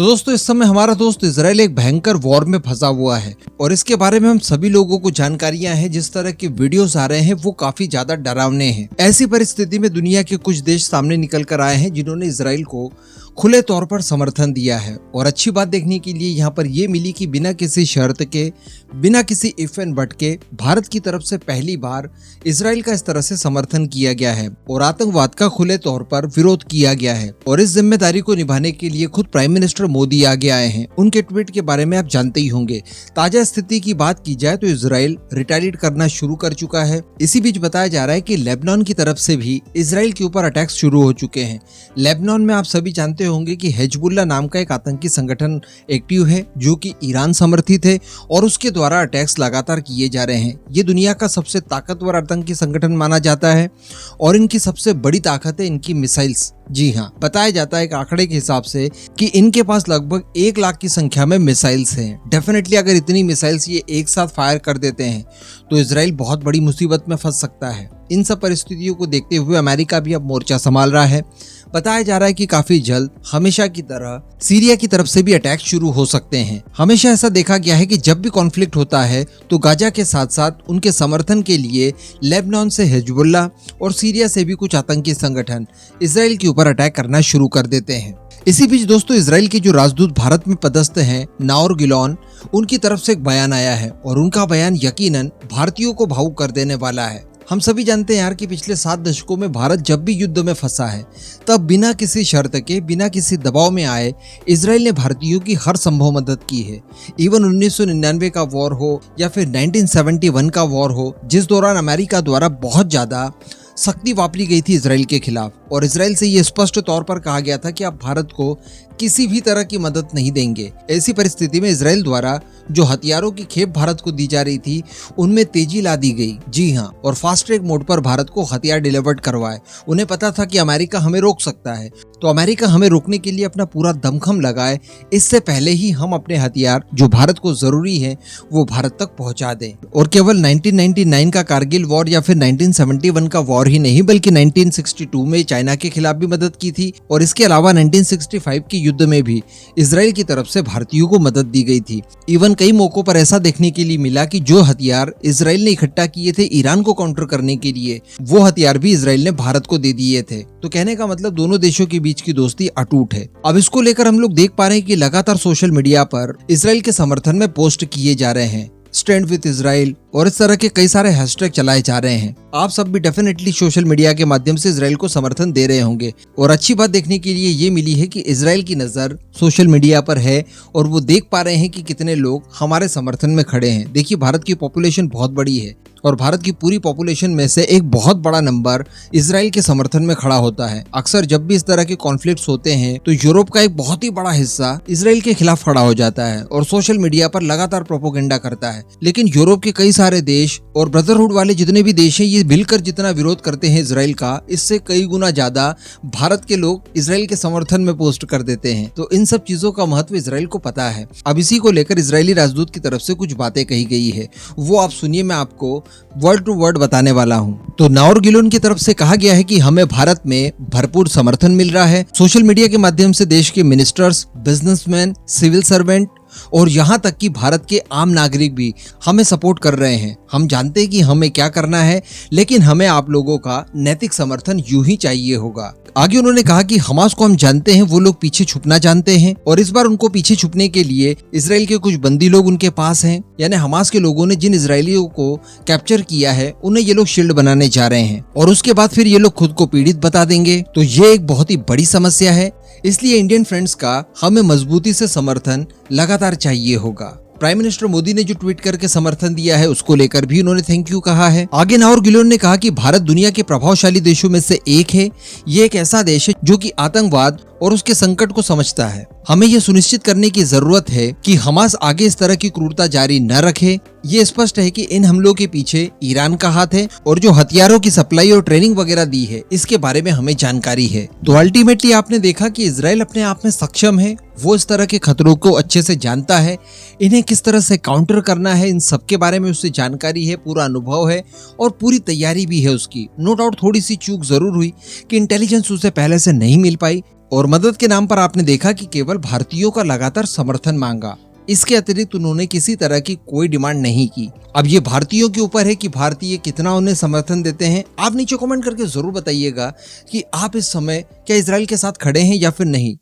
तो दोस्तों इस समय हमारा दोस्त इजराइल एक भयंकर वॉर में फंसा हुआ है और इसके बारे में हम सभी लोगों को जानकारियां हैं। जिस तरह के वीडियोस आ रहे हैं वो काफी ज्यादा डरावने हैं। ऐसी परिस्थिति में दुनिया के कुछ देश सामने निकल कर आए हैं जिन्होंने इजराइल को खुले तौर पर समर्थन दिया है। और अच्छी बात देखने के लिए यहाँ पर ये मिली कि बिना किसी शर्त के, बिना किसी इफ एंड बट के भारत की तरफ से पहली बार इजराइल का इस तरह से समर्थन किया गया है और आतंकवाद का खुले तौर पर विरोध किया गया है। और इस जिम्मेदारी को निभाने के लिए खुद प्राइम मिनिस्टर मोदी आगे आए हैं। उनके ट्वीट के बारे में आप जानते ही होंगे। ताजा स्थिति की बात की जाए तो इजराइल रिटेलिएट करना शुरू कर चुका है। इसी बीच बताया जा रहा है कि लेबनान की तरफ से भी इजराइल के ऊपर अटैक्स शुरू हो चुके हैं। लेबनान में आप सभी जानते होंगे कि हिजबुल्लाह नाम का एक आतंकी संगठन एक्टिव है जो कि ईरान समर्थित है और उसके द्वारा अटैक्स लगातार किए जा रहे हैं। ये दुनिया का सबसे ताकतवर आतंकी संगठन माना जाता है और इनकी सबसे बड़ी ताकत है इनकी मिसाइल्स। जी हाँ, बताया जाता है एक आंकड़े के हिसाब से कि इनके पास लगभग 1 लाख की संख्या में मिसाइल्स हैं। डेफिनेटली अगर इतनी मिसाइल्स ये एक साथ फायर कर देते हैं तो इजराइल बहुत बड़ी मुसीबत में फंस सकता है। इन सब परिस्थितियों को देखते हुए अमेरिका भी अब मोर्चा संभाल रहा है। बताया जा रहा है कि काफी जल्द हमेशा की तरह सीरिया की तरफ से भी अटैक शुरू हो सकते हैं। हमेशा ऐसा देखा गया है कि जब भी कॉन्फ्लिक्ट होता है तो गाजा के साथ साथ उनके समर्थन के लिए लेबनान से हिजबुल्लाह और सीरिया से भी कुछ आतंकी संगठन इजराइल के ऊपर अटैक करना शुरू कर देते हैं। इसी बीच दोस्तों इजराइल के जो राजदूत भारत में पदस्थ हैं, नाओर गिलोन, उनकी तरफ से एक बयान आया है और उनका बयान यकीनन भारतीयों को भावुक कर देने वाला है। हम सभी जानते हैं यार कि पिछले 7 दशकों में भारत जब भी युद्ध में फंसा है तब बिना किसी शर्त के, बिना किसी दबाव में आए इजराइल ने भारतीयों की हर संभव मदद की है। इवन 1999 का वॉर हो या फिर 1971 का वॉर हो, जिस दौरान अमेरिका द्वारा बहुत ज्यादा सख्ती वापरी गई थी इजराइल के खिलाफ और इजराइल से ये स्पष्ट तौर पर कहा गया था कि आप भारत को किसी भी तरह की मदद नहीं देंगे। ऐसी परिस्थिति में इजराइल द्वारा जो हथियारों की खेप भारत को दी जा रही थी उनमें तेजी ला दी गई। जी हाँ, और फास्ट ट्रैक मोड पर भारत को हथियार डिलीवर्ड करवाए। उन्हें पता था कि अमेरिका हमें रोक सकता है तो अमेरिका हमें रोकने के लिए अपना पूरा दमखम लगाए, इससे पहले ही हम अपने हथियार जो भारत को जरूरी है वो भारत तक पहुंचा दें। और केवल 1999 का कारगिल वॉर या फिर 1971 का वॉर ही नहीं बल्कि 1962 में चाइना के खिलाफ भी मदद की थी और इसके अलावा 1965 के युद्ध में भी इजराइल की तरफ से भारतीयों को मदद दी गई थी। इवन कई मौकों पर ऐसा देखने के लिए मिला कि जो हथियार इजराइल ने इकट्ठा किए थे ईरान को काउंटर करने के लिए, वो हथियार भी इजराइल ने भारत को दे दिए थे। तो कहने का मतलब दोनों देशों के बीच की दोस्ती अटूट है। अब इसको लेकर हम लोग देख पा रहे हैं कि लगातार सोशल मीडिया पर इजराइल के समर्थन में पोस्ट किए जा रहे हैं, स्टैंड विद इजराइल, और इस तरह के कई सारे हैशटैग चलाए जा रहे हैं। आप सब भी डेफिनेटली सोशल मीडिया के माध्यम से इजराइल को समर्थन दे रहे होंगे और अच्छी बात देखने के लिए ये मिली है कि इजराइल की नजर सोशल मीडिया पर है और वो देख पा रहे हैं कि कितने लोग हमारे समर्थन में खड़े हैं। देखिए, भारत की पॉपुलेशन बहुत बड़ी है और भारत की पूरी पॉपुलेशन में से एक बहुत बड़ा नंबर इजराइल के समर्थन में खड़ा होता है। अक्सर जब भी इस तरह के कॉन्फ्लिक्ट्स होते हैं तो यूरोप का एक बहुत ही बड़ा हिस्सा इजराइल के खिलाफ खड़ा हो जाता है और सोशल मीडिया पर लगातार प्रोपोगेंडा करता है। लेकिन यूरोप के कई सारे देश और ब्रदरहुड वाले जितने भी देश हैं, ये मिलकर जितना विरोध करते हैं इजराइल का, इससे कई गुना ज्यादा भारत के लोग इजराइल के समर्थन में पोस्ट कर देते हैं। तो इन सब चीजों का महत्व इजराइल को पता है। अब इसी को लेकर इजरायली राजदूत की तरफ से कुछ बातें कही गई है, वो आप सुनिए, मैं आपको वर्ड टू वर्ड बताने वाला हूँ। तो नाओर गिलोन की तरफ से कहा गया है कि हमें भारत में भरपूर समर्थन मिल रहा है। सोशल मीडिया के माध्यम से देश के मिनिस्टर्स, बिजनेसमैन, सिविल सर्वेंट और यहाँ तक कि भारत के आम नागरिक भी हमें सपोर्ट कर रहे हैं। हम जानते हैं कि हमें क्या करना है, लेकिन हमें आप लोगों का नैतिक समर्थन यूं ही चाहिए होगा। आगे उन्होंने कहा कि हमास को हम जानते हैं, वो लोग पीछे छुपना जानते हैं और इस बार उनको पीछे छुपने के लिए इजराइल के कुछ बंदी लोग उनके पास हैं। यानी हमास के लोगों ने जिन इजरायलियों को कैप्चर किया है उन्हें ये लोग शील्ड बनाने जा रहे हैं और उसके बाद फिर ये लोग खुद को पीड़ित बता देंगे। तो ये एक बहुत ही बड़ी समस्या है, इसलिए इंडियन फ्रेंड्स का हमें मजबूती से समर्थन लगातार चाहिए होगा। प्राइम मिनिस्टर मोदी ने जो ट्वीट करके समर्थन दिया है उसको लेकर भी उन्होंने थैंक यू कहा है। आगे नाओर गिलोन ने कहा कि भारत दुनिया के प्रभावशाली देशों में से एक है। ये एक ऐसा देश है जो कि आतंकवाद और उसके संकट को समझता है। हमें यह सुनिश्चित करने की जरूरत है कि हमास आगे इस तरह की क्रूरता जारी न रखे। ये स्पष्ट है कि इन हमलों के पीछे ईरान का हाथ है और जो हथियारों की सप्लाई और ट्रेनिंग वगैरह दी है इसके बारे में हमें जानकारी है। तो अल्टीमेटली आपने देखा कि इजराइल अपने आप में सक्षम है, वो इस तरह के खतरों को अच्छे से जानता है, इन्हें किस तरह से काउंटर करना है इन सब के बारे में उससे जानकारी है, पूरा अनुभव है और पूरी तैयारी भी है उसकी। नो डाउट थोड़ी सी चूक जरूर हुई कि इंटेलिजेंस उसे पहले से नहीं मिल पाई, और मदद के नाम पर आपने देखा कि केवल भारतीयों का लगातार समर्थन मांगा। इसके अतिरिक्त उन्होंने किसी तरह की कोई डिमांड नहीं की। अब ये भारतीयों के ऊपर है कि भारतीय कितना उन्हें समर्थन देते हैं। आप नीचे कमेंट करके जरूर बताइएगा कि आप इस समय क्या इजराइल के साथ खड़े हैं या फिर नहीं।